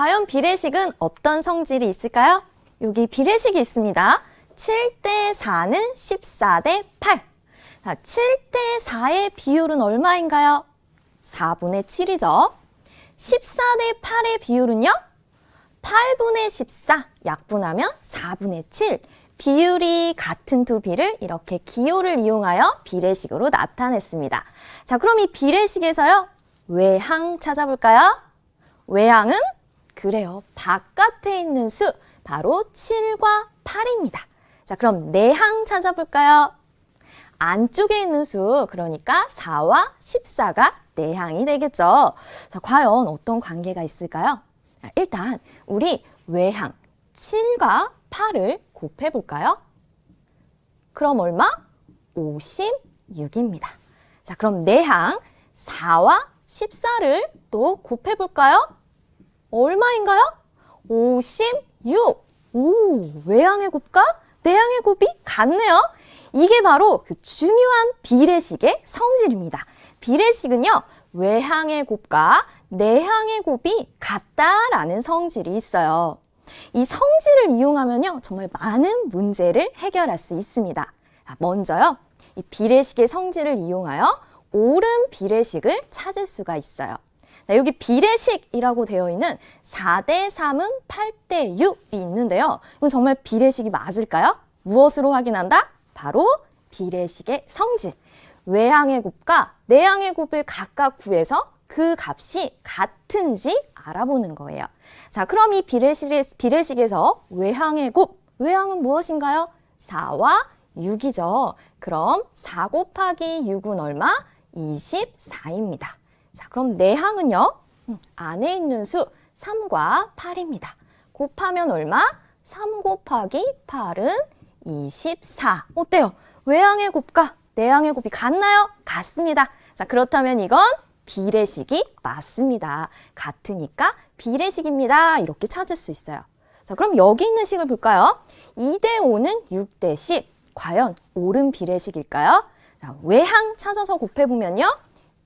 과연 비례식은 어떤 성질이 있을까요? 여기 비례식이 있습니다. 7대 4는 14대 8. 자, 7대 4의 비율은 얼마인가요? 4분의 7이죠. 14대 8의 비율은요? 8분의 14, 약분하면 4분의 7. 비율이 같은 두 비를 이렇게 기호를 이용하여 비례식으로 나타냈습니다. 자, 그럼 이 비례식에서요, 외항 찾아볼까요? 외항은 그래요, 바깥에 있는 수, 바로 7과 8입니다. 자, 그럼 내항 찾아볼까요? 안쪽에 있는 수, 그러니까 4와 14가 내항이 되겠죠. 자, 과연 어떤 관계가 있을까요? 일단 우리 외항 7과 8을 곱해볼까요? 그럼 얼마? 56입니다. 자, 그럼 내항 4와 14를 또 곱해볼까요? 얼마인가요? 56. 오, 외항의 곱과 내항의 곱이 같네요. 이게 바로 그 중요한 비례식의 성질입니다. 비례식은요, 외항의 곱과 내항의 곱이 같다라는 성질이 있어요. 이 성질을 이용하면요, 정말 많은 문제를 해결할 수 있습니다. 먼저요, 이 비례식의 성질을 이용하여 옳은 비례식을 찾을 수가 있어요. 여기 비례식이라고 되어 있는 4대 3은 8대 6이 있는데요. 이건 정말 비례식이 맞을까요? 무엇으로 확인한다? 바로 비례식의 성질. 외항의 곱과 내항의 곱을 각각 구해서 그 값이 같은지 알아보는 거예요. 자, 그럼 이 비례식에서 외항의 곱, 외항은 무엇인가요? 4와 6이죠. 그럼 4 곱하기 6은 얼마? 24입니다. 자, 그럼 내항은요? 안에 있는 수 3과 8입니다. 곱하면 얼마? 3 곱하기 8은 24. 어때요? 외항의 곱과 내항의 곱이 같나요? 같습니다. 자, 그렇다면 이건 비례식이 맞습니다. 같으니까 비례식입니다. 이렇게 찾을 수 있어요. 자, 그럼 여기 있는 식을 볼까요? 2대 5는 6대 10. 과연 옳은 비례식일까요? 자, 외항 찾아서 곱해보면요.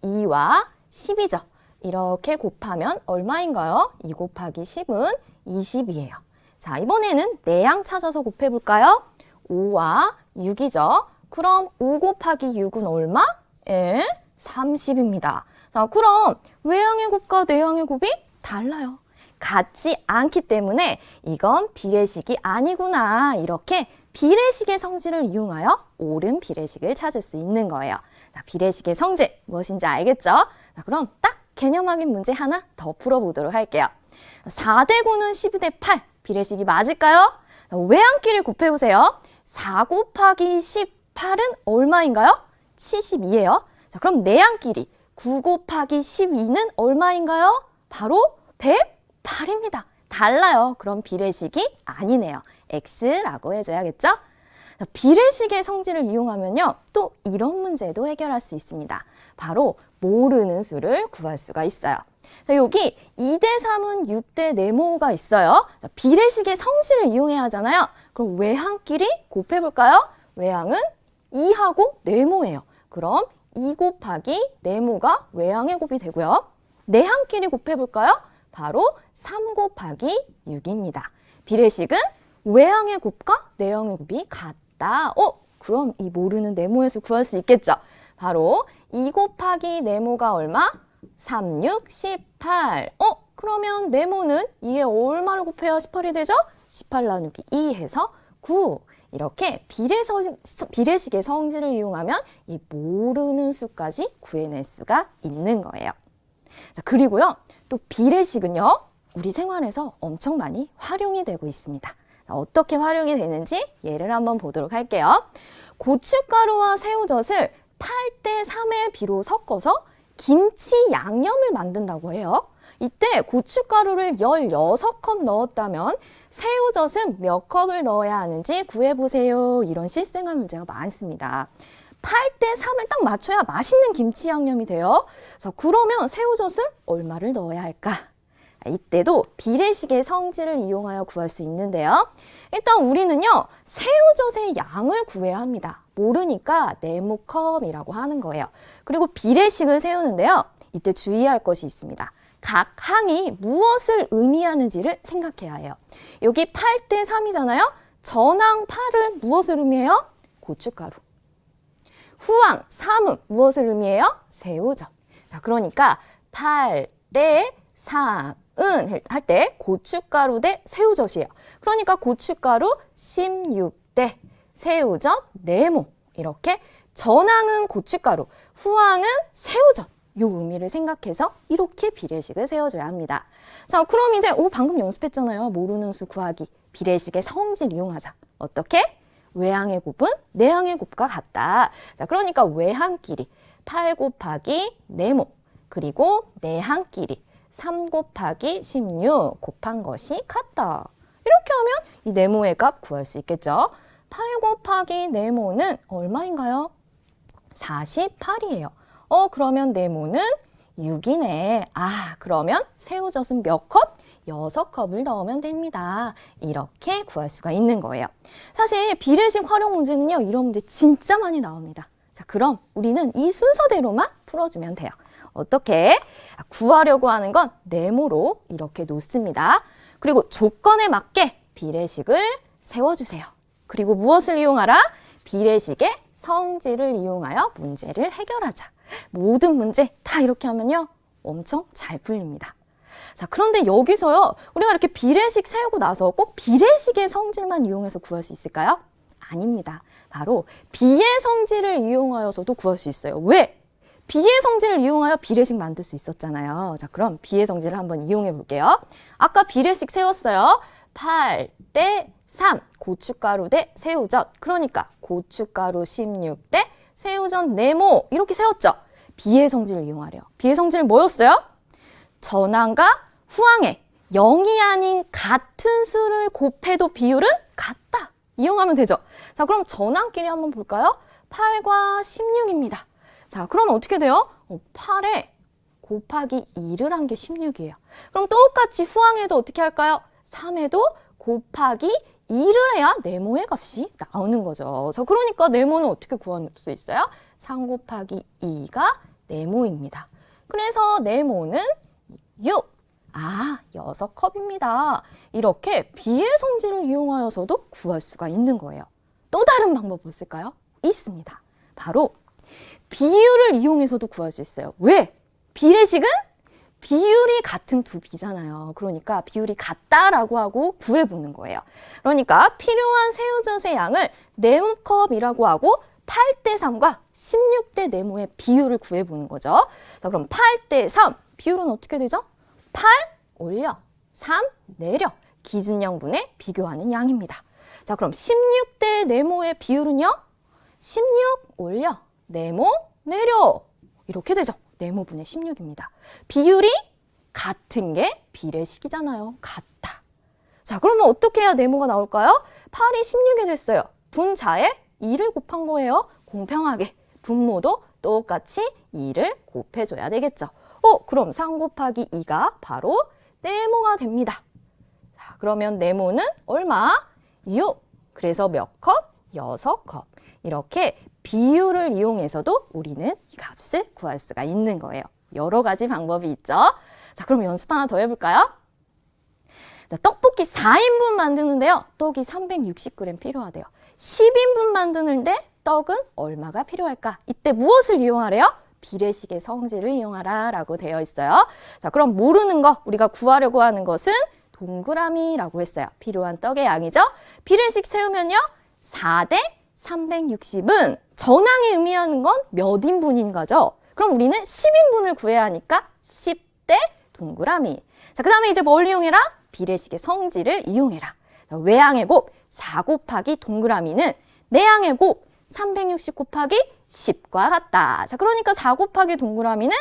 2와 10이죠. 이렇게 곱하면 얼마인가요? 2 곱하기 10은 20이에요. 자, 이번에는 내항 찾아서 곱해볼까요? 5와 6이죠. 그럼 5 곱하기 6은 얼마? 30입니다. 자, 그럼 외항의 곱과 내항의 곱이 달라요. 같지 않기 때문에 이건 비례식이 아니구나. 이렇게 비례식의 성질을 이용하여 옳은 비례식을 찾을 수 있는 거예요. 자, 비례식의 성질 무엇인지 알겠죠? 자, 그럼 딱 개념 확인 문제 하나 더 풀어보도록 할게요. 4대 9는 12대 8. 비례식이 맞을까요? 자, 외항끼리 곱해보세요. 4 곱하기 18은 얼마인가요? 72예요. 자, 그럼 내항끼리 9 곱하기 12는 얼마인가요? 바로 108입니다. 달라요. 그럼 비례식이 아니네요. X라고 해줘야겠죠? 자, 비례식의 성질을 이용하면요, 또 이런 문제도 해결할 수 있습니다. 바로 모르는 수를 구할 수가 있어요. 자, 여기 2대 3은 6대 네모가 있어요. 자, 비례식의 성질을 이용해야 하잖아요. 그럼 외항끼리 곱해볼까요? 외항은 2하고 네모예요. 그럼 2 곱하기 네모가 외항의 곱이 되고요. 내항끼리 곱해볼까요? 바로 3 곱하기 6입니다. 비례식은 외항의 곱과 내항의 곱이 같다. 그럼 이 모르는 네모의 수 구할 수 있겠죠? 바로 2 곱하기 네모가 얼마? 3, 6, 18. 그러면 네모는 2에 얼마를 곱해야 18이 되죠? 18 나누기 2 해서 9. 이렇게 비례식의 성질을 이용하면 이 모르는 수까지 구해낼 수가 있는 거예요. 자, 그리고요, 또 비례식은요, 우리 생활에서 엄청 많이 활용이 되고 있습니다. 자, 어떻게 활용이 되는지 예를 한번 보도록 할게요. 고춧가루와 새우젓을 8대 3의 비로 섞어서 김치 양념을 만든다고 해요. 이때 고춧가루를 16컵 넣었다면 새우젓은 몇 컵을 넣어야 하는지 구해보세요. 이런 실생활 문제가 많습니다. 8대 3을 딱 맞춰야 맛있는 김치 양념이 돼요. 자, 그러면 새우젓을 얼마를 넣어야 할까? 이때도 비례식의 성질을 이용하여 구할 수 있는데요. 일단 우리는요, 새우젓의 양을 구해야 합니다. 모르니까 네모컵이라고 하는 거예요. 그리고 비례식을 세우는데요. 이때 주의할 것이 있습니다. 각 항이 무엇을 의미하는지를 생각해야 해요. 여기 8대 3이잖아요. 전항 8을 무엇을 의미해요? 고춧가루. 후항 3은 무엇을 의미해요? 새우젓. 자, 그러니까 8대 3은 할 때 고춧가루 대 새우젓이에요. 그러니까 고춧가루 16대 새우젓 4모. 이렇게 전항은 고춧가루, 후항은 새우젓. 요 의미를 생각해서 이렇게 비례식을 세워줘야 합니다. 자, 그럼 이제 방금 연습했잖아요. 모르는 수 구하기. 비례식의 성질 이용하자. 어떻게? 외항의 곱은 내항의 곱과 같다. 자, 그러니까 외항끼리 8 곱하기 4모 그리고 내항끼리 3 곱하기 16 곱한 것이 같다. 이렇게 하면 이 네모의 값 구할 수 있겠죠. 8 곱하기 네모는 얼마인가요? 48이에요. 그러면 네모는 6이네. 그러면 새우젓은 몇 컵? 6컵을 넣으면 됩니다. 이렇게 구할 수가 있는 거예요. 사실 비례식 활용 문제는요, 이런 문제 진짜 많이 나옵니다. 자, 그럼 우리는 이 순서대로만 풀어주면 돼요. 어떻게? 구하려고 하는 건 네모로 이렇게 놓습니다. 그리고 조건에 맞게 비례식을 세워주세요. 그리고 무엇을 이용하라? 비례식의 성질을 이용하여 문제를 해결하자. 모든 문제 다 이렇게 하면요, 엄청 잘 풀립니다. 자, 그런데 여기서요, 우리가 이렇게 비례식 세우고 나서 꼭 비례식의 성질만 이용해서 구할 수 있을까요? 아닙니다. 바로 비의 성질을 이용하여서도 구할 수 있어요. 왜? 비의 성질을 이용하여 비례식 만들 수 있었잖아요. 자, 그럼 비의 성질을 한번 이용해 볼게요. 아까 비례식 세웠어요. 8대 3, 고춧가루 대 새우젓. 그러니까 고춧가루 16대 새우젓 4모 이렇게 세웠죠. 비의 성질을 이용하래요. 비의 성질은 뭐였어요? 전항과 후항에 0이 아닌 같은 수를 곱해도 비율은 같다. 이용하면 되죠. 자, 그럼 전항끼리 한번 볼까요? 8과 16입니다. 자, 그러면 어떻게 돼요? 8에 곱하기 2를 한 게 16이에요. 그럼 똑같이 후항에도 어떻게 할까요? 3에도 곱하기 2를 해야 네모의 값이 나오는 거죠. 자, 그러니까 네모는 어떻게 구할 수 있어요? 3 곱하기 2가 네모입니다. 그래서 네모는 6. 6컵입니다. 이렇게 비의 성질을 이용하여서도 구할 수가 있는 거예요. 또 다른 방법 없을까요? 있습니다. 바로 비율을 이용해서도 구할 수 있어요. 왜? 비례식은 비율이 같은 두 비잖아요. 그러니까 비율이 같다라고 하고 구해보는 거예요. 그러니까 필요한 새우젓의 양을 네모컵이라고 하고 8대 3과 16대 네모의 비율을 구해보는 거죠. 자, 그럼 8대 3 비율은 어떻게 되죠? 8 올려, 3 내려. 기준양분에 비교하는 양입니다. 자, 그럼 16대 네모의 비율은요? 16 올려, 네모 내려. 이렇게 되죠. 네모분의 16입니다. 비율이 같은 게 비례식이잖아요. 같다. 자, 그러면 어떻게 해야 네모가 나올까요? 8이 16이 됐어요. 분자에 2를 곱한 거예요. 공평하게. 분모도 똑같이 2를 곱해줘야 되겠죠. 그럼 3 곱하기 2가 바로 네모가 됩니다. 자, 그러면 네모는 얼마? 6. 그래서 몇 컵? 6컵. 이렇게 비율을 이용해서도 우리는 이 값을 구할 수가 있는 거예요. 여러 가지 방법이 있죠. 자, 그럼 연습 하나 더 해볼까요? 자, 떡볶이 4인분 만드는데요. 떡이 360g 필요하대요. 10인분 만드는데 떡은 얼마가 필요할까? 이때 무엇을 이용하래요? 비례식의 성질을 이용하라 라고 되어 있어요. 자, 그럼 모르는 거 우리가 구하려고 하는 것은 동그라미라고 했어요. 필요한 떡의 양이죠. 비례식 세우면요. 4대 360은 전항이 의미하는 건 몇 인분인 거죠? 그럼 우리는 10인분을 구해야 하니까 10대 동그라미. 자, 그 다음에 이제 뭘 이용해라? 비례식의 성질을 이용해라. 자, 외항의 곱 4 곱하기 동그라미는 내항의 곱 360 곱하기 10과 같다. 자, 그러니까 4 곱하기 동그라미는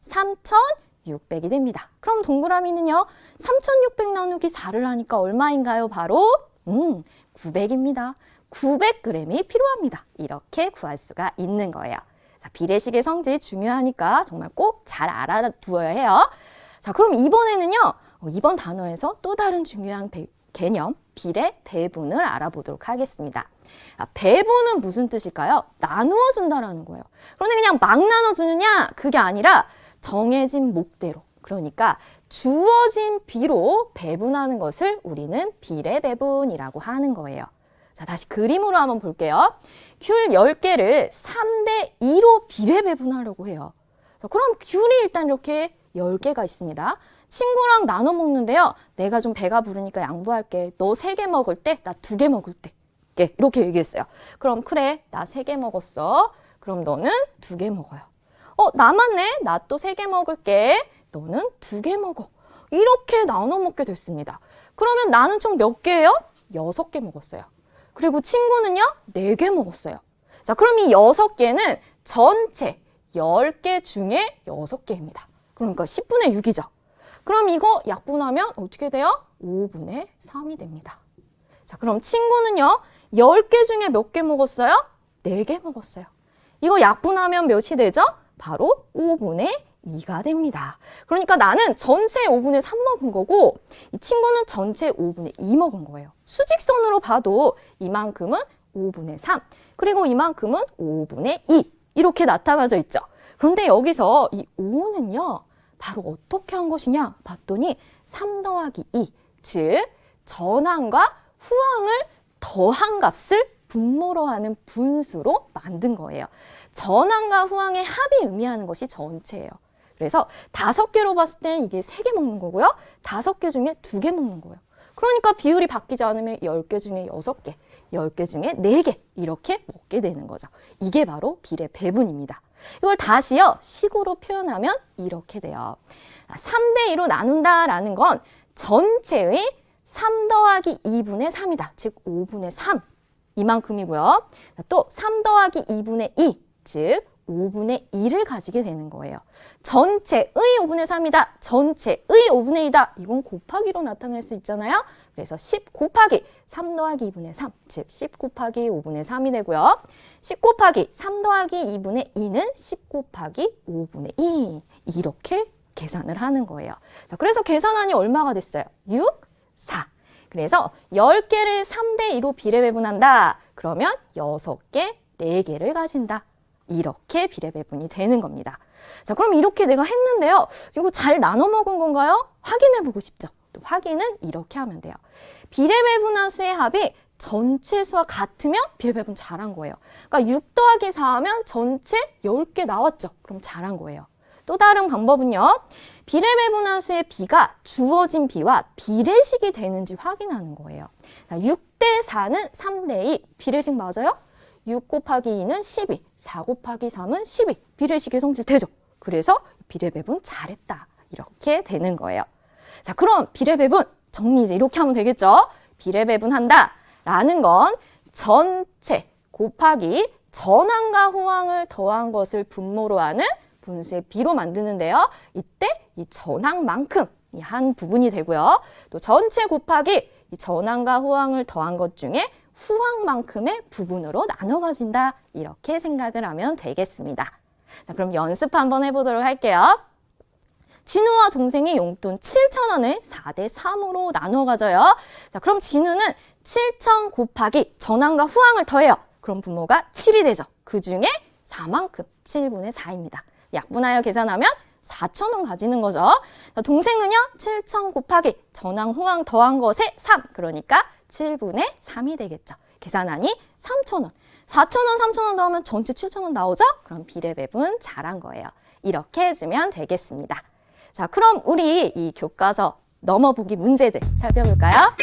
3,600이 됩니다. 그럼 동그라미는요. 3,600 나누기 4를 하니까 얼마인가요? 바로 900입니다. 900g이 필요합니다. 이렇게 구할 수가 있는 거예요. 자, 비례식의 성질 중요하니까 정말 꼭 잘 알아두어야 해요. 자, 그럼 이번에는요. 이번 단어에서 또 다른 중요한 개념, 비례 배분을 알아보도록 하겠습니다. 배분은 무슨 뜻일까요? 나누어 준다라는 거예요. 그런데 그냥 막 나눠주느냐? 그게 아니라 정해진 목대로. 그러니까 주어진 비로 배분하는 것을 우리는 비례배분이라고 하는 거예요. 자, 다시 그림으로 한번 볼게요. 귤 10개를 3대 2로 비례배분하려고 해요. 자, 그럼 귤이 일단 이렇게 10개가 있습니다. 친구랑 나눠 먹는데요. 내가 좀 배가 부르니까 양보할게. 너 3개 먹을 때, 나 2개 먹을 때. 이렇게 얘기했어요. 그럼 그래, 나 3개 먹었어. 그럼 너는 2개 먹어요. 남았네. 나 또 3개 먹을게. 너는 2개 먹어. 이렇게 나눠 먹게 됐습니다. 그러면 나는 총 몇 개예요? 6개 먹었어요. 그리고 친구는요? 4개 먹었어요. 자, 그럼 이 6개는 전체 10개 중에 6개입니다. 그러니까 10분의 6이죠. 그럼 이거 약분하면 어떻게 돼요? 5분의 3이 됩니다. 자, 그럼 친구는요? 10개 중에 몇 개 먹었어요? 4개 먹었어요. 이거 약분하면 몇이 되죠? 바로 5분의 2가 됩니다. 그러니까 나는 전체 5분의 3 먹은 거고 이 친구는 전체 5분의 2 먹은 거예요. 수직선으로 봐도 이만큼은 5분의 3 그리고 이만큼은 5분의 2 이렇게 나타나져 있죠. 그런데 여기서 이 5는요. 바로 어떻게 한 것이냐 봤더니 3 더하기 2 즉 전항과 후항을 더한 값을 분모로 하는 분수로 만든 거예요. 전항과 후항의 합이 의미하는 것이 전체예요. 그래서 5개로 봤을 때는 이게 3개 먹는 거고요. 5개 중에 2개 먹는 거예요. 그러니까 비율이 바뀌지 않으면 10개 중에 6개, 10개 중에 4개 이렇게 먹게 되는 거죠. 이게 바로 비례 배분입니다. 이걸 다시요. 식으로 표현하면 이렇게 돼요. 3대 2로 나눈다라는 건 전체의 3 더하기 2분의 3이다. 즉 5분의 3 이만큼이고요. 또 3 더하기 2분의 2, 즉 5분의 2를 가지게 되는 거예요. 전체의 5분의 3이다. 전체의 5분의 2다. 이건 곱하기로 나타낼 수 있잖아요. 그래서 10 곱하기 3 더하기 2분의 3, 즉 10 곱하기 5분의 3이 되고요. 10 곱하기 3 더하기 2분의 2는 10 곱하기 5분의 2. 이렇게 계산을 하는 거예요. 자, 그래서 계산안이 얼마가 됐어요? 6, 4. 그래서 10개를 3대 2로 비례배분한다. 그러면 6개, 4개를 가진다. 이렇게 비례배분이 되는 겁니다. 자, 그럼 이렇게 내가 했는데요. 이거 잘 나눠 먹은 건가요? 확인해 보고 싶죠? 또 확인은 이렇게 하면 돼요. 비례배분한 수의 합이 전체 수와 같으면 비례배분 잘한 거예요. 그러니까 6 더하기 4 하면 전체 10개 나왔죠? 그럼 잘한 거예요. 또 다른 방법은요. 비례배분한 수의 비가 주어진 비와 비례식이 되는지 확인하는 거예요. 6대 4는 3대 2. 비례식 맞아요? 6 곱하기 2는 12, 4 곱하기 3은 12. 비례식의 성질 되죠? 그래서 비례배분 잘했다. 이렇게 되는 거예요. 자, 그럼 비례배분 정리 이제 이렇게 하면 되겠죠? 비례배분한다 라는 건 전체 곱하기 전항과 후항을 더한 것을 분모로 하는 분수의 비로 만드는데요. 이때 이 전항만큼 이 한 부분이 되고요. 또 전체 곱하기 이 전항과 후항을 더한 것 중에 후항만큼의 부분으로 나눠 가진다. 이렇게 생각을 하면 되겠습니다. 자, 그럼 연습 한번 해보도록 할게요. 진우와 동생이 용돈 7,000원을 4대 3으로 나눠 가져요. 자, 그럼 진우는 7,000 곱하기 전항과 후항을 더해요. 그럼 분모가 7이 되죠. 그 중에 4만큼 7분의 4입니다. 약분하여 계산하면 4,000원 가지는 거죠. 자, 동생은요. 7,000 곱하기 전항, 후항 더한 것에 3. 그러니까 7분의 3이 되겠죠. 계산하니 3,000원. 4,000원, 3,000원 더하면 전체 7,000원 나오죠? 그럼 비례배분 잘한 거예요. 이렇게 해주면 되겠습니다. 자, 그럼 우리 이 교과서 넘어보기 문제들 살펴볼까요?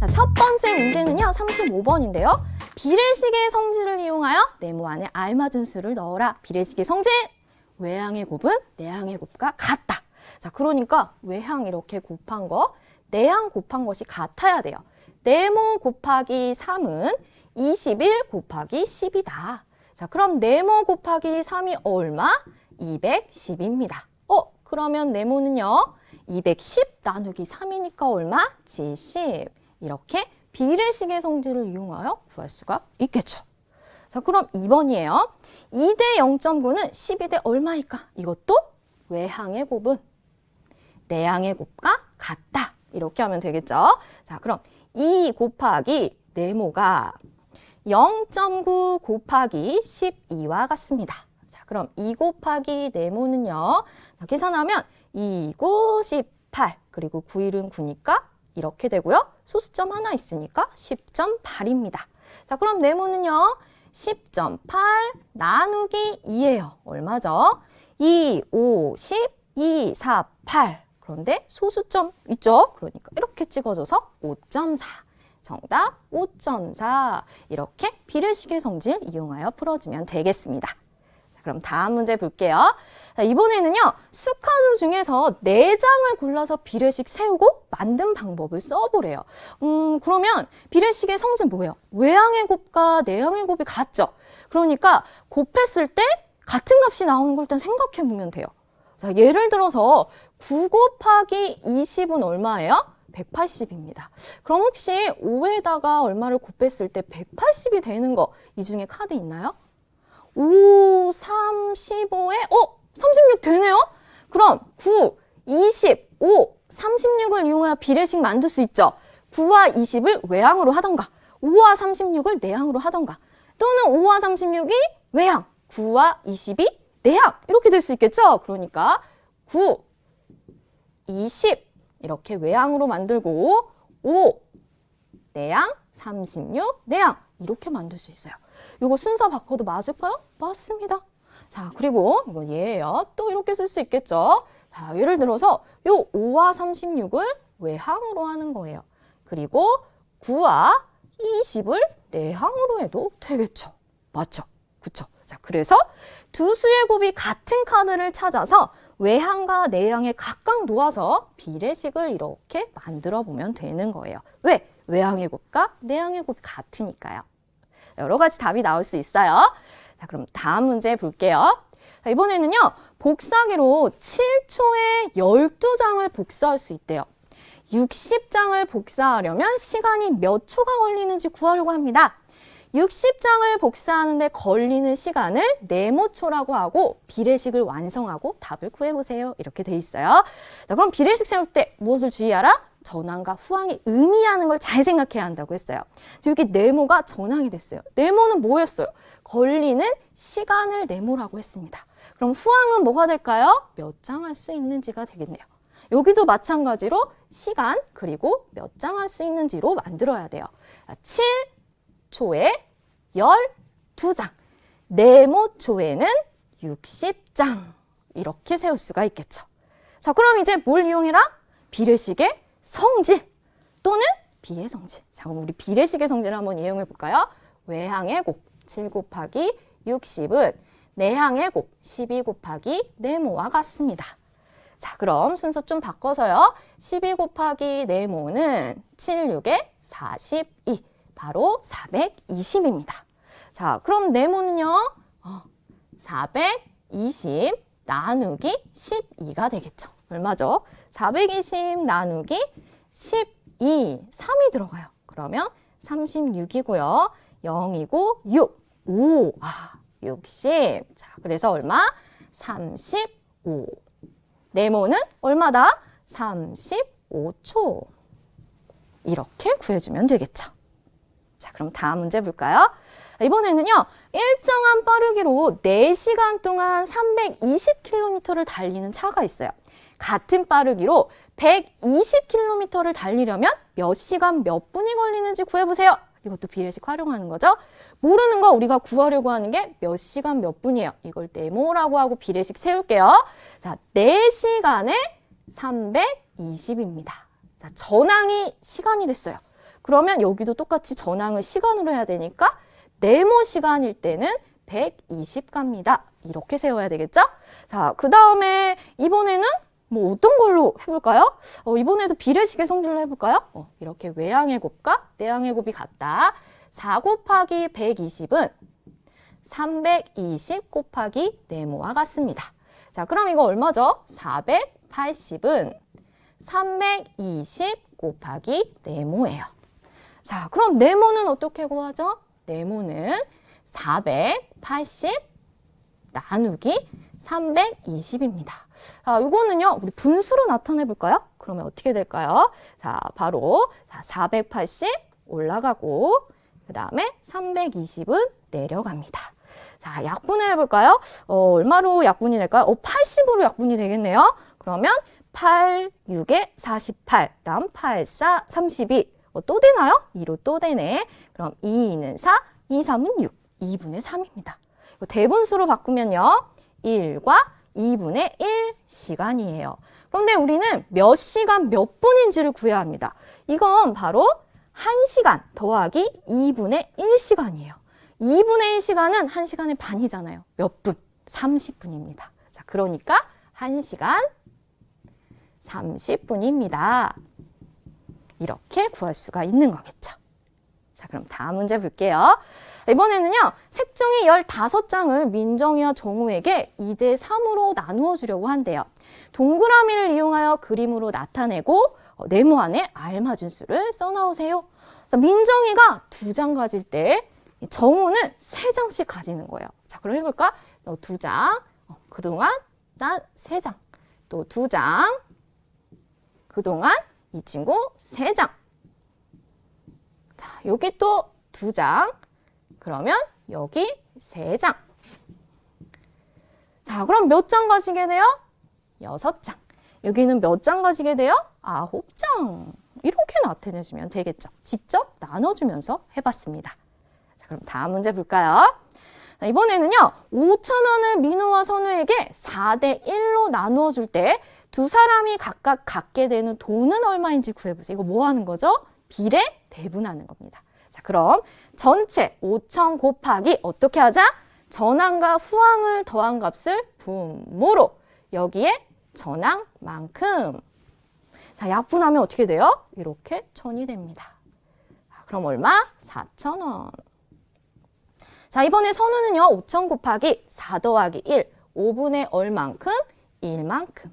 자, 첫 번째 문제는요. 35번인데요. 비례식의 성질을 이용하여 네모 안에 알맞은 수를 넣어라. 비례식의 성질! 외항의 곱은 내항의 곱과 같다. 자, 그러니까 외항 이렇게 곱한 거, 내항 곱한 것이 같아야 돼요. 네모 곱하기 3은 21 곱하기 10이다. 자, 그럼 네모 곱하기 3이 얼마? 210입니다. 그러면 네모는요. 210 나누기 3이니까 얼마? 70. 이렇게 비례식의 성질을 이용하여 구할 수가 있겠죠. 자, 그럼 2번이에요. 2대 0.9는 12대 얼마일까? 이것도 외항의 곱은 내항의 곱과 같다. 이렇게 하면 되겠죠. 자, 그럼 2 곱하기 네모가 0.9 곱하기 12와 같습니다. 자, 그럼 2 곱하기 네모는요. 계산하면 2, 9, 18 그리고 9일은 9니까 이렇게 되고요. 소수점 하나 있으니까 10.8입니다. 자, 그럼 네모는요. 10.8 나누기 2예요. 얼마죠? 2, 5, 10, 2, 4, 8. 그런데 소수점 있죠? 그러니까 이렇게 찍어줘서 5.4. 정답 5.4. 이렇게 비례식의 성질 이용하여 풀어주면 되겠습니다. 그럼 다음 문제 볼게요. 자, 이번에는요. 수카드 중에서 4장을 골라서 비례식 세우고 만든 방법을 써보래요. 그러면 비례식의 성질 뭐예요? 외항의 곱과 내항의 곱이 같죠? 그러니까 곱했을 때 같은 값이 나오는 걸 일단 생각해 보면 돼요. 자, 예를 들어서 9 곱하기 20은 얼마예요? 180입니다. 그럼 혹시 5에다가 얼마를 곱했을 때 180이 되는 거 이 중에 카드 있나요? 5, 3, 15에 36 되네요? 그럼 9, 20, 5, 36을 이용하여 비례식 만들 수 있죠. 9와 20을 외항으로 하던가 5와 36을 내항으로 하던가 또는 5와 36이 외항, 9와 20이 내항 이렇게 될 수 있겠죠. 그러니까 9, 20 이렇게 외항으로 만들고 5 내항, 36 내항 이렇게 만들 수 있어요. 이거 순서 바꿔도 맞을까요? 맞습니다. 자, 그리고 이거 예예요. 또 이렇게 쓸 수 있겠죠. 자, 예를 들어서 요 5와 36을 외항으로 하는 거예요. 그리고 9와 20을 내항으로 해도 되겠죠. 맞죠? 그쵸? 자, 그래서 두 수의 곱이 같은 카드를 찾아서 외항과 내항에 각각 놓아서 비례식을 이렇게 만들어 보면 되는 거예요. 왜? 외항의 곱과 내항의 곱이 같으니까요. 여러 가지 답이 나올 수 있어요. 자, 그럼 다음 문제 볼게요. 자, 이번에는요. 복사기로 7초에 12장을 복사할 수 있대요. 60장을 복사하려면 시간이 몇 초가 걸리는지 구하려고 합니다. 60장을 복사하는데 걸리는 시간을 네모초라고 하고 비례식을 완성하고 답을 구해보세요. 이렇게 돼 있어요. 자, 그럼 비례식 세울 때 무엇을 주의하라? 전항과 후항이 의미하는 걸 잘 생각해야 한다고 했어요. 여기 네모가 전항이 됐어요. 네모는 뭐였어요? 걸리는 시간을 네모라고 했습니다. 그럼 후항은 뭐가 될까요? 몇 장 할 수 있는지가 되겠네요. 여기도 마찬가지로 시간 그리고 몇 장 할 수 있는지로 만들어야 돼요. 7초에 12장, 네모초에는 60장 이렇게 세울 수가 있겠죠. 자, 그럼 이제 뭘 이용해라? 비례식의 성질 또는 비례성질. 자, 그럼 우리 비례식의 성질을 한번 이용해 볼까요? 외항의 곱 7 곱하기 60은 내항의 곱 12 곱하기 네모와 같습니다. 자, 그럼 순서 좀 바꿔서요. 12 곱하기 네모는 7, 6에 42, 바로 420입니다. 자, 그럼 네모는요. 420 나누기 12가 되겠죠. 얼마죠? 420 나누기 12, 3이 들어가요. 그러면 36이고요. 0이고 6, 5, 60. 자, 그래서 얼마? 35. 네모는 얼마다? 35초. 이렇게 구해주면 되겠죠. 자, 그럼 다음 문제 볼까요? 이번에는요. 일정한 빠르기로 4시간 동안 320km를 달리는 차가 있어요. 같은 빠르기로 120km를 달리려면 몇 시간 몇 분이 걸리는지 구해보세요. 이것도 비례식 활용하는 거죠. 모르는 거 우리가 구하려고 하는 게 몇 시간 몇 분이에요. 이걸 네모라고 하고 비례식 세울게요. 자, 4시간에 320입니다. 자, 전항이 시간이 됐어요. 그러면 여기도 똑같이 전항을 시간으로 해야 되니까 네모 시간일 때는 120 갑니다. 이렇게 세워야 되겠죠? 자, 그 다음에 이번에는 뭐 어떤 걸로 해볼까요? 이번에도 비례식의 성질로 해볼까요? 이렇게 외항의 곱과 내항의 곱이 같다. 4 곱하기 120은 320 곱하기 네모와 같습니다. 자, 그럼 이거 얼마죠? 480은 320 곱하기 네모예요. 자, 그럼 네모는 어떻게 구하죠? 네모는 480 나누기 320입니다. 자, 이거는요, 우리 분수로 나타내 볼까요? 그러면 어떻게 될까요? 자, 바로 480 올라가고, 그 다음에 320은 내려갑니다. 자, 약분을 해볼까요? 얼마로 약분이 될까요? 80으로 약분이 되겠네요. 그러면 8, 6에 48, 다음 8, 4, 32. 또 되나요? 2로 또 되네. 그럼 2, 2는 4, 2, 3은 6, 2분의 3입니다. 대분수로 바꾸면요. 1과 2분의 1 시간이에요. 그런데 우리는 몇 시간 몇 분인지를 구해야 합니다. 이건 바로 1시간 더하기 2분의 1시간이에요. 2분의 1시간은 1시간의 반이잖아요. 몇 분? 30분입니다. 자, 그러니까 1시간 30분입니다. 이렇게 구할 수가 있는 거겠죠. 자, 그럼 다음 문제 볼게요. 이번에는요, 색종이 15장을 민정이와 정우에게 2대 3으로 나누어 주려고 한대요. 동그라미를 이용하여 그림으로 나타내고 네모안에 알맞은 수를 써나오세요. 자, 민정이가 2장 가질 때 정우는 3장씩 가지는 거예요. 자, 그럼 해볼까? 너 2장, 그동안 난 3장, 또 2장, 그동안 이 친구 3장. 자, 여기 또 2장. 그러면 여기 3장. 자, 그럼 몇 장 가지게 돼요? 6장. 여기는 몇 장 가지게 돼요? 9장. 이렇게 나타내주면 되겠죠. 직접 나눠주면서 해봤습니다. 자, 그럼 다음 문제 볼까요? 자, 이번에는요, 5,000원을 민우와 선우에게 4대 1로 나누어 줄 때 두 사람이 각각 갖게 되는 돈은 얼마인지 구해보세요. 이거 뭐 하는 거죠? 비례 대분하는 겁니다. 자, 그럼 전체 5,000 곱하기 어떻게 하자? 전항과 후항을 더한 값을 분모로 여기에 전항만큼. 자, 약분하면 어떻게 돼요? 이렇게 1,000이 됩니다. 자, 그럼 얼마? 4,000원. 자, 이번에 선우는요, 5,000 곱하기 4 더하기 1, 5분의 얼만큼? 1만큼.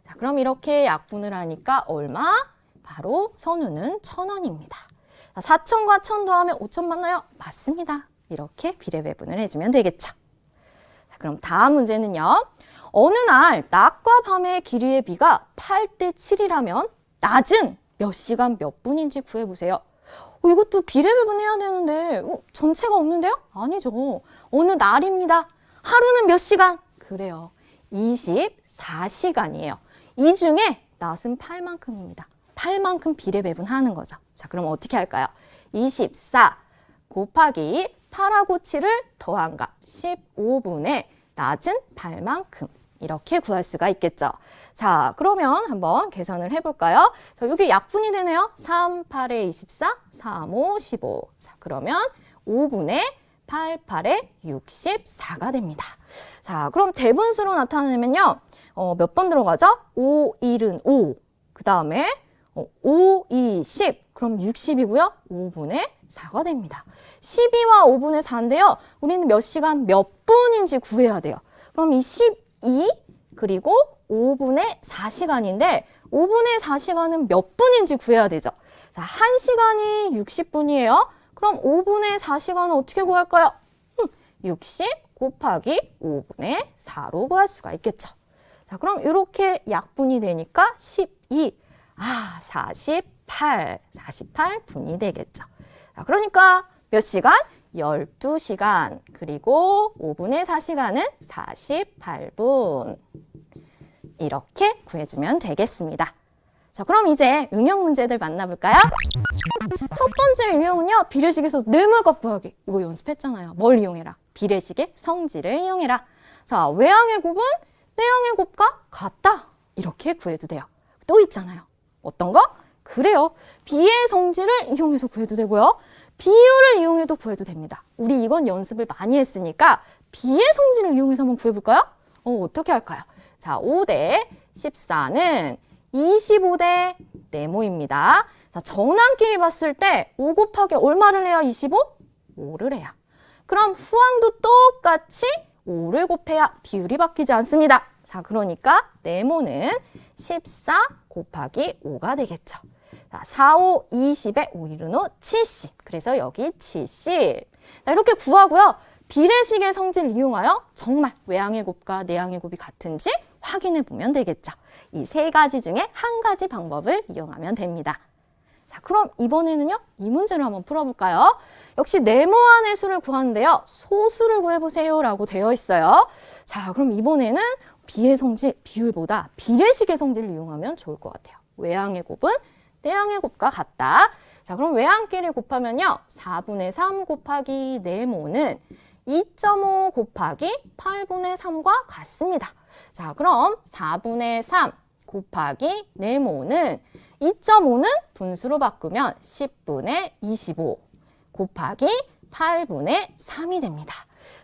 자, 그럼 이렇게 약분을 하니까 얼마? 바로 선우는 1,000원입니다. 4,000과 1,000 더하면 5,000 맞나요? 맞습니다. 이렇게 비례 배분을 해주면 되겠죠. 자, 그럼 다음 문제는요. 어느 날 낮과 밤의 길이의 비가 8대 7이라면 낮은 몇 시간 몇 분인지 구해보세요. 이것도 비례 배분해야 되는데 전체가 없는데요? 아니죠. 어느 날입니다. 하루는 몇 시간? 그래요. 24시간이에요. 이 중에 낮은 8만큼입니다. 8만큼 비례 배분하는 거죠. 자, 그럼 어떻게 할까요? 24 곱하기 8하고 7을 더한 값 15분의 낮은 8만큼. 이렇게 구할 수가 있겠죠. 자, 그러면 한번 계산을 해볼까요? 자, 여기 약분이 되네요. 3, 8에 24, 3, 5, 15. 자, 그러면 5분의 8, 8에 64가 됩니다. 자, 그럼 대분수로 나타내면요. 몇 번 들어가죠? 5, 1은 5. 그 다음에 5, 2, 10. 그럼 60이고요. 5분의 4가 됩니다. 12와 5분의 4인데요. 우리는 몇 시간 몇 분인지 구해야 돼요. 그럼 이 12 그리고 5분의 4시간인데 5분의 4시간은 몇 분인지 구해야 되죠. 자, 1시간이 60분이에요. 그럼 5분의 4시간은 어떻게 구할까요? 60 곱하기 5분의 4로 구할 수가 있겠죠. 자, 그럼 이렇게 약분이 되니까 12, 48분이 되겠죠. 자, 그러니까 몇 시간? 12시간. 그리고 5분의 4시간은 48분. 이렇게 구해주면 되겠습니다. 자, 그럼 이제 응용 문제들 만나볼까요? 첫 번째 응용은요, 비례식에서 네모값 구하기. 이거 연습했잖아요. 뭘 이용해라? 비례식의 성질을 이용해라. 자, 외항의 곱은 내항의 곱과 같다. 이렇게 구해도 돼요. 또 있잖아요. 어떤 거? 그래요. 비의 성질을 이용해서 구해도 되고요. 비율을 이용해도 구해도 됩니다. 우리 이건 연습을 많이 했으니까 비의 성질을 이용해서 한번 구해볼까요? 어떻게 할까요? 자, 5대 14는 25대 네모입니다. 자, 전항끼리 봤을 때 5 곱하기 얼마를 해야 25? 5를 해야. 그럼 후항도 똑같이 5를 곱해야 비율이 바뀌지 않습니다. 자, 그러니까 네모는 14 곱하기 5가 되겠죠. 자, 4, 5, 20에 5, 1은 5, 70. 그래서 여기 70. 자, 이렇게 구하고요. 비례식의 성질을 이용하여 정말 외항의 곱과 내항의 곱이 같은지 확인해 보면 되겠죠. 이 세 가지 중에 한 가지 방법을 이용하면 됩니다. 자, 그럼 이번에는요, 이 문제를 한번 풀어볼까요? 역시 네모안의 수를 구하는데요, 소수를 구해보세요 라고 되어 있어요. 자, 그럼 이번에는 비의 성질, 비율보다 비례식의 성질을 이용하면 좋을 것 같아요. 외항의 곱은 내항의 곱과 같다. 자, 그럼 외항끼리 곱하면요, 4분의 3 곱하기 네모는 2.5 곱하기 8분의 3과 같습니다. 자, 그럼 4분의 3 곱하기 네모는 2.5는 분수로 바꾸면 10분의 25 곱하기 8분의 3이 됩니다.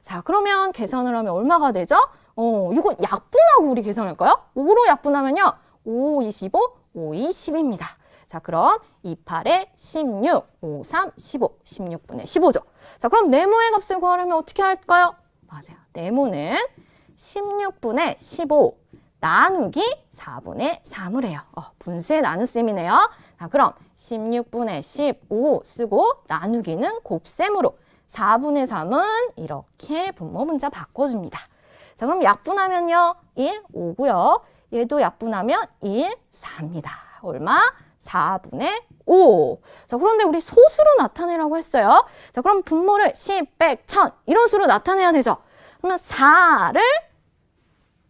자, 그러면 계산을 하면 얼마가 되죠? 이거 약분하고 우리 계산할까요? 5로 약분하면요. 5, 25, 5, 2, 10입니다. 자, 그럼 2, 8에 16, 5, 3, 15, 16분의 15죠. 자, 그럼 네모의 값을 구하려면 어떻게 할까요? 맞아요. 네모는 16분의 15 나누기 4분의 3을 해요. 분수의 나눗셈이네요. 자, 그럼 16분의 15 쓰고 나누기는 곱셈으로 4분의 3은 이렇게 분모 분자 바꿔줍니다. 자, 그럼 약분하면요. 1, 5고요. 얘도 약분하면 1, 4입니다. 얼마? 4분의 5. 자, 그런데 우리 소수로 나타내라고 했어요. 자, 그럼 분모를 10, 100, 1000 이런 수로 나타내야 되죠. 그러면 4를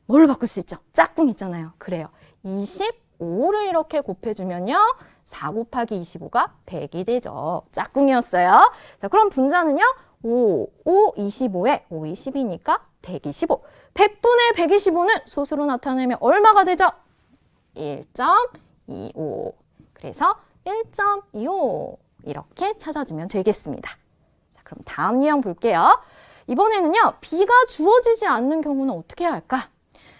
뭘로 바꿀 수 있죠? 짝꿍 있잖아요. 그래요. 25를 이렇게 곱해주면요. 4 곱하기 25가 100이 되죠. 짝꿍이었어요. 자, 그럼 분자는요. 5, 5, 25에 5, 20이니까 125. 100분의 125는 소수로 나타내면 얼마가 되죠? 1.25. 그래서 1.25 이렇게 찾아주면 되겠습니다. 자, 그럼 다음 유형 볼게요. 이번에는요. B가 주어지지 않는 경우는 어떻게 해야 할까?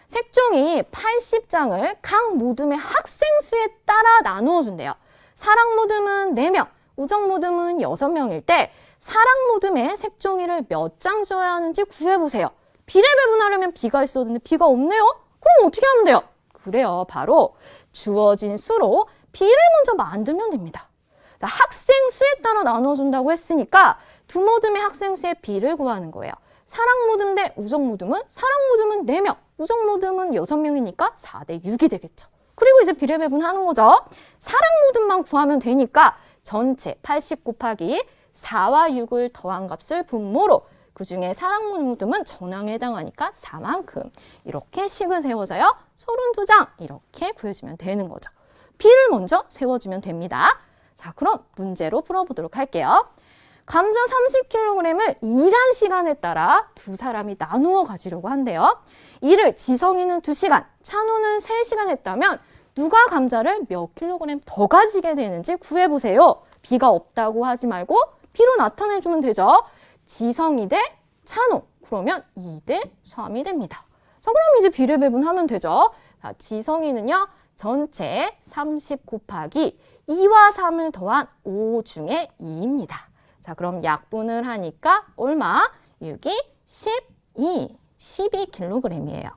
색종이 80장을 각 모듬의 학생 수에 따라 나누어 준대요. 사랑 모듬은 4명, 우정 모듬은 6명일 때 사랑 모듬에 색종이를 몇 장 줘야 하는지 구해보세요. B를 배분하려면 B가 있어야 되는데 B가 없네요? 그럼 어떻게 하면 돼요? 그래요. 바로 주어진 수로 B를 먼저 만들면 됩니다. 학생 수에 따라 나눠준다고 했으니까 두 모듬의 학생 수의 B를 구하는 거예요. 사랑 모듬 대 우정 모듬은 사랑 모듬은 4명, 우정 모듬은 6명이니까 4대 6이 되겠죠. 그리고 이제 비례 배분하는 거죠. 사랑 모듬만 구하면 되니까 전체 80 곱하기 4와 6을 더한 값을 분모로 그중에 사랑 모듬은 전항에 해당하니까 4만큼 이렇게 식을 세워서요. 32장 이렇게 구해주면 되는 거죠. B를 먼저 세워주면 됩니다. 자, 그럼 문제로 풀어보도록 할게요. 감자 30kg을 일한 시간에 따라 두 사람이 나누어 가지려고 한대요. 이를 지성이는 2시간, 찬호는 3시간 했다면 누가 감자를 몇 킬로그램 더 가지게 되는지 구해보세요. B가 없다고 하지 말고 B로 나타내주면 되죠. 지성이 대 찬호, 그러면 2 대 3이 됩니다. 자, 그럼 이제 비례 배분하면 되죠. 자, 지성이는요. 전체 30 곱하기 2와 3을 더한 5 중에 2입니다. 자, 그럼 약분을 하니까 얼마? 6이 12, 12kg이에요.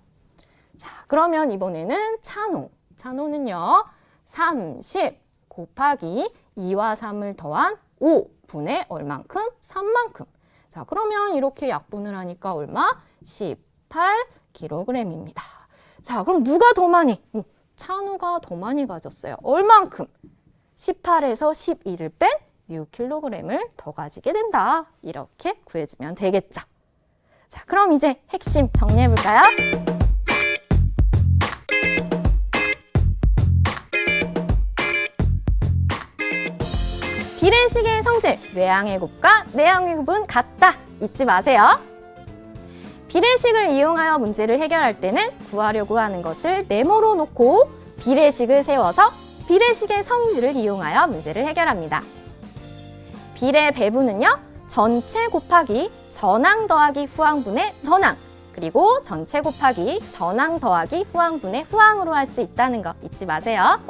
자, 그러면 이번에는 찬호. 찬호는요. 30 곱하기 2와 3을 더한 5분의 얼만큼? 3만큼. 자, 그러면 이렇게 약분을 하니까 얼마? 18kg입니다. 자, 그럼 누가 더 많이? 찬호가 더 많이 가졌어요. 얼만큼? 18에서 12를 뺀 6kg을 더 가지게 된다. 이렇게 구해주면 되겠죠. 자, 그럼 이제 핵심 정리해볼까요? 비례식의 성질, 외항의 곱과 내항의 곱은 같다. 잊지 마세요. 비례식을 이용하여 문제를 해결할 때는 구하려고 하는 것을 네모로 놓고 비례식을 세워서 비례식의 성질을 이용하여 문제를 해결합니다. 비례 배분은요. 전체 곱하기 전항 더하기 후항분의 전항, 그리고 전체 곱하기 전항 더하기 후항분의 후항으로 할 수 있다는 거 잊지 마세요.